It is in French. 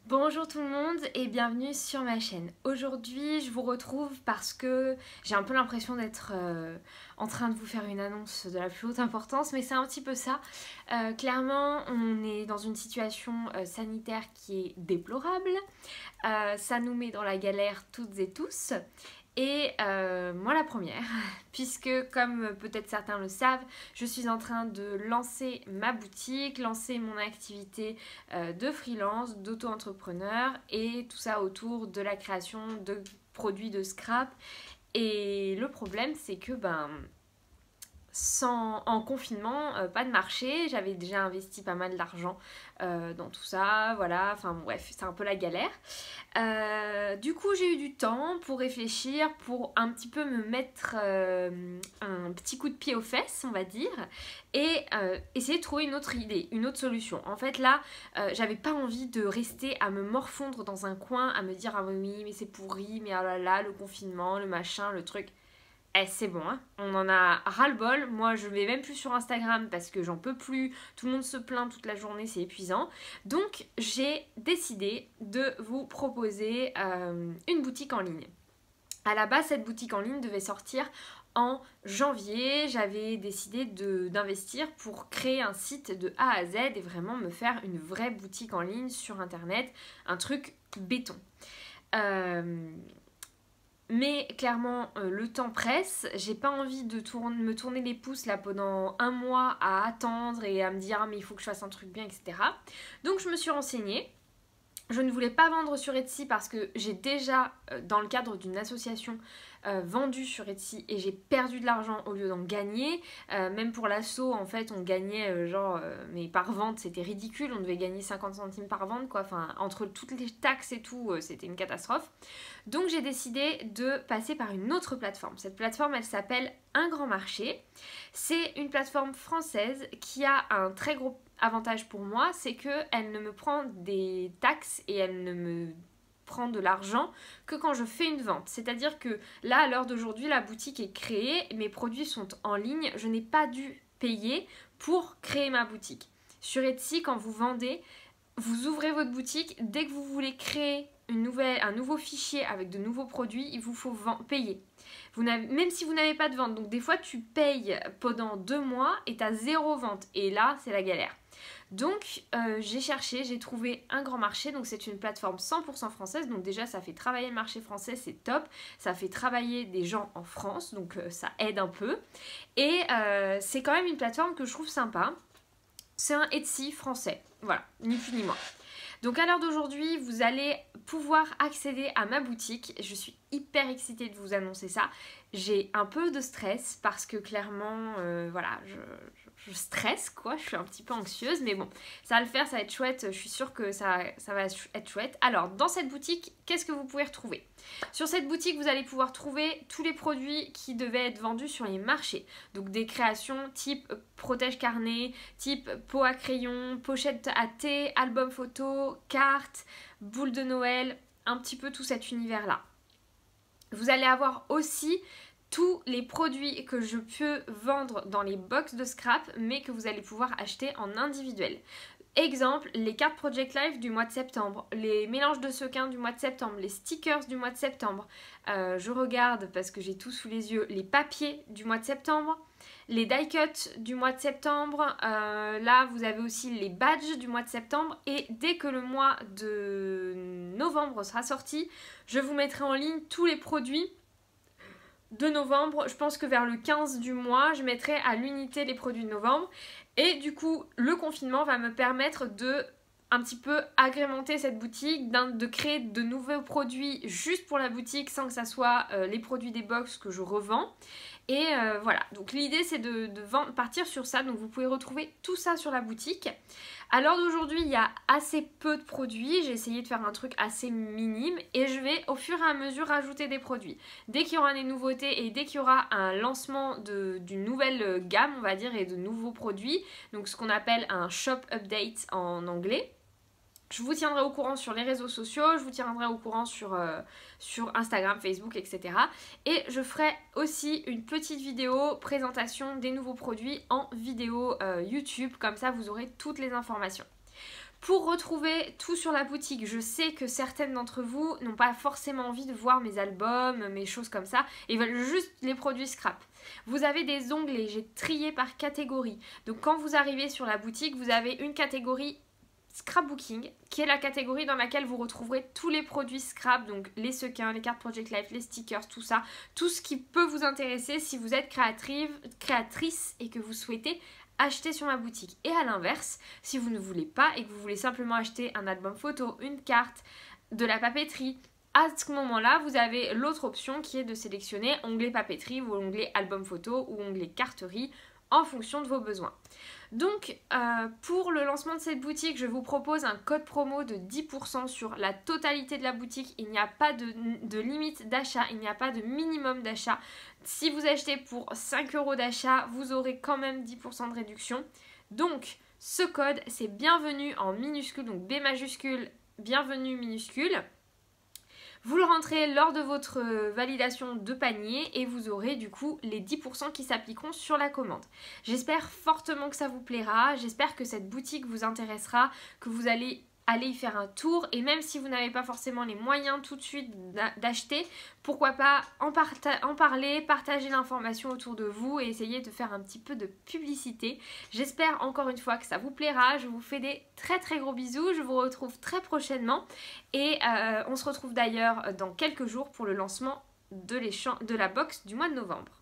Bonjour tout le monde et bienvenue sur ma chaîne. Aujourd'hui je vous retrouve parce que j'ai un peu l'impression d'être en train de vous faire une annonce de la plus haute importance, mais c'est un petit peu ça. Clairement on est dans une situation sanitaire qui est déplorable. Ça nous met dans la galère toutes et tous. Et moi la première, puisque comme peut-être certains le savent, je suis en train de lancer ma boutique, lancer mon activité de freelance, d'auto-entrepreneur et tout ça autour de la création de produits de scrap. Et le problème c'est que en confinement, pas de marché, j'avais déjà investi pas mal d'argent dans tout ça, voilà, enfin bref, c'est un peu la galère. Du coup, j'ai eu du temps pour réfléchir, pour un petit peu me mettre un petit coup de pied aux fesses, on va dire, et essayer de trouver une autre idée, une autre solution. En fait, là, j'avais pas envie de rester à me morfondre dans un coin, à me dire ah oui, mais c'est pourri, mais oh là là, le confinement, le machin, le truc. Eh, c'est bon, hein. On en a ras-le-bol. Moi, je vais même plus sur Instagram parce que j'en peux plus. Tout le monde se plaint toute la journée, c'est épuisant. Donc, j'ai décidé de vous proposer une boutique en ligne. À la base, cette boutique en ligne devait sortir en janvier. J'avais décidé d'investir pour créer un site de A à Z et vraiment me faire une vraie boutique en ligne sur Internet. Un truc béton. Mais clairement, le temps presse. J'ai pas envie de me tourner les pouces là pendant un mois à attendre et à me dire ah, mais il faut que je fasse un truc bien, etc. Donc je me suis renseignée. Je ne voulais pas vendre sur Etsy parce que j'ai déjà, dans le cadre d'une association, vendu sur Etsy et j'ai perdu de l'argent au lieu d'en gagner. Même pour l'asso, en fait, on gagnait mais par vente, c'était ridicule. On devait gagner 50 centimes par vente, quoi. Enfin, entre toutes les taxes et tout, c'était une catastrophe. Donc j'ai décidé de passer par une autre plateforme. Cette plateforme, elle s'appelle Un Grand Marché. C'est une plateforme française qui a un très gros avantage pour moi, c'est qu'elle ne me prend des taxes et elle ne me prend de l'argent que quand je fais une vente. C'est-à-dire que là, à l'heure d'aujourd'hui, la boutique est créée, mes produits sont en ligne, je n'ai pas dû payer pour créer ma boutique. Sur Etsy, quand vous vendez, vous ouvrez votre boutique, dès que vous voulez créer un nouveau fichier avec de nouveaux produits, il vous faut payer. Même si vous n'avez pas de vente, donc des fois tu payes pendant 2 mois et tu as zéro vente. Et là, c'est la galère. Donc j'ai cherché, j'ai trouvé Un Grand Marché, donc c'est une plateforme 100% française, donc déjà ça fait travailler le marché français, c'est top, ça fait travailler des gens en France, donc ça aide un peu, et c'est quand même une plateforme que je trouve sympa, c'est un Etsy français, voilà, ni plus ni moins. Donc à l'heure d'aujourd'hui, vous allez pouvoir accéder à ma boutique. Je suis hyper excitée de vous annoncer ça. J'ai un peu de stress parce que clairement, voilà, je stresse quoi, je suis un petit peu anxieuse, mais bon, ça va le faire, ça va être chouette, je suis sûre que ça va être chouette. Alors, dans cette boutique, qu'est-ce que vous pouvez retrouver? Sur cette boutique, vous allez pouvoir trouver tous les produits qui devaient être vendus sur les marchés. Donc des créations type protège-carnet, type pot à crayon, pochette à thé, album photo, cartes, boules de Noël, un petit peu tout cet univers-là. Vous allez avoir aussi tous les produits que je peux vendre dans les box de scrap, mais que vous allez pouvoir acheter en individuel. Exemple, les cartes Project Life du mois de septembre, les mélanges de sequins du mois de septembre, les stickers du mois de septembre. Je regarde parce que j'ai tout sous les yeux, les papiers du mois de septembre, les die cuts du mois de septembre. Là, vous avez aussi les badges du mois de septembre. Et dès que le mois de novembre sera sorti, je vous mettrai en ligne tous les produits de novembre. Je pense que vers le 15 du mois, je mettrai à l'unité les produits de novembre. Et du coup, le confinement va me permettre de un petit peu agrémenter cette boutique, de créer de nouveaux produits juste pour la boutique sans que ça soit les produits des box que je revends. Et voilà, donc l'idée c'est de partir sur ça, donc vous pouvez retrouver tout ça sur la boutique. À l'heure d'aujourd'hui, il y a assez peu de produits, j'ai essayé de faire un truc assez minime et je vais au fur et à mesure rajouter des produits. Dès qu'il y aura des nouveautés et dès qu'il y aura un lancement d'une nouvelle gamme, on va dire, et de nouveaux produits, donc ce qu'on appelle un shop update en anglais, je vous tiendrai au courant sur les réseaux sociaux, je vous tiendrai au courant sur Instagram, Facebook, etc. Et je ferai aussi une petite vidéo présentation des nouveaux produits en vidéo YouTube, comme ça vous aurez toutes les informations. Pour retrouver tout sur la boutique, je sais que certaines d'entre vous n'ont pas forcément envie de voir mes albums, mes choses comme ça, et veulent juste les produits scrap. Vous avez des onglets, j'ai trié par catégorie. Donc quand vous arrivez sur la boutique, vous avez une catégorie scrapbooking, qui est la catégorie dans laquelle vous retrouverez tous les produits scrap, donc les sequins, les cartes Project Life, les stickers, tout ça, tout ce qui peut vous intéresser si vous êtes créatrice et que vous souhaitez acheter sur ma boutique. Et à l'inverse, si vous ne voulez pas et que vous voulez simplement acheter un album photo, une carte, de la papeterie, à ce moment-là, vous avez l'autre option qui est de sélectionner onglet papeterie ou onglet album photo ou onglet carterie en fonction de vos besoins. Donc pour le lancement de cette boutique, je vous propose un code promo de 10% sur la totalité de la boutique. Il n'y a pas de limite d'achat, il n'y a pas de minimum d'achat. Si vous achetez pour 5 € d'achat, vous aurez quand même 10% de réduction. Donc ce code, c'est bienvenue en minuscule, donc B majuscule, bienvenue minuscule. Vous le rentrez lors de votre validation de panier et vous aurez du coup les 10% qui s'appliqueront sur la commande. J'espère fortement que ça vous plaira, j'espère que cette boutique vous intéressera, que vous allez aller y faire un tour, et même si vous n'avez pas forcément les moyens tout de suite d'acheter, pourquoi pas en parler, partager l'information autour de vous et essayer de faire un petit peu de publicité. J'espère encore une fois que ça vous plaira, je vous fais des très très gros bisous, je vous retrouve très prochainement et on se retrouve d'ailleurs dans quelques jours pour le lancement de la box du mois de novembre.